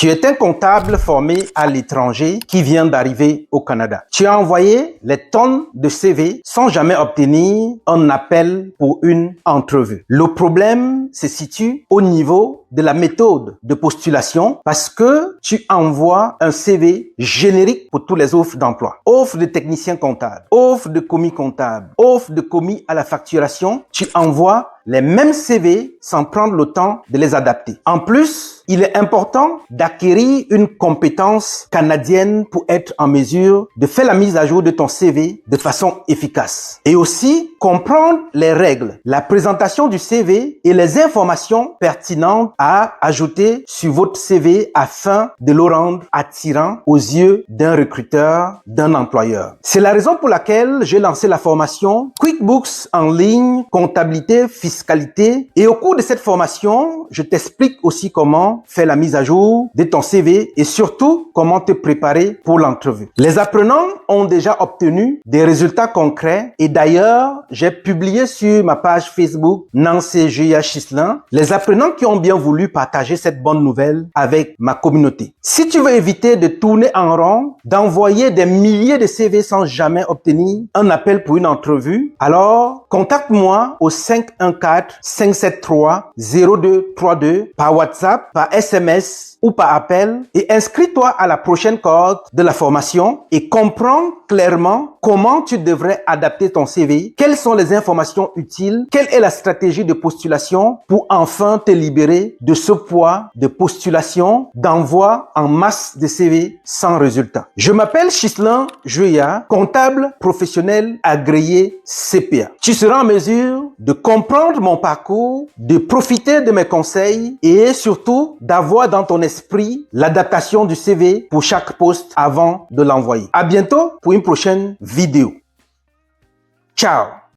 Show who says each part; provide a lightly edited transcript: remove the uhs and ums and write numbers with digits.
Speaker 1: Tu es un comptable formé à l'étranger qui vient d'arriver au Canada. Tu as envoyé les tonnes de CV sans jamais obtenir un appel pour une entrevue. Le problème se situe au niveau de la méthode de postulation parce que tu envoies un CV générique pour tous les offres d'emploi. Offre de technicien comptable, offre de commis comptable, offre de commis à la facturation. Tu envoies les mêmes CV sans prendre le temps de les adapter. En plus, il est important d'acquérir une compétence canadienne pour être en mesure de faire la mise à jour de ton CV de façon efficace. Et aussi, comprendre les règles, la présentation du CV et les informations pertinentes à ajouter sur votre CV afin de le rendre attirant aux yeux d'un recruteur, d'un employeur. C'est la raison pour laquelle j'ai lancé la formation QuickBooks en ligne, comptabilité, fiscalité. Et au cours de cette formation, je t'explique aussi comment faire la mise à jour de ton CV et surtout comment te préparer pour l'entrevue. Les apprenants ont déjà obtenu des résultats concrets et d'ailleurs, j'ai publié sur ma page Facebook Nancy Julia Chislin les apprenants qui ont bien voulu partager cette bonne nouvelle avec ma communauté. Si tu veux éviter de tourner en rond, d'envoyer des milliers de CV sans jamais obtenir un appel pour une entrevue, alors contacte-moi au 514-573-0232 par WhatsApp, par SMS ou par appel et inscris-toi à la prochaine cohorte de la formation et comprends clairement comment tu devrais adapter ton CV, quelles sont les informations utiles, quelle est la stratégie de postulation pour enfin te libérer de ce poids de postulation, d'envoi en masse de CV sans résultat. Je m'appelle Chislin Julia, comptable professionnel agréé CPA. Tu seras en mesure de comprendre mon parcours, de profiter de mes conseils et surtout d'avoir dans ton esprit l'adaptation du CV pour chaque poste avant de l'envoyer. À bientôt pour une prochaine vidéo. Ciao!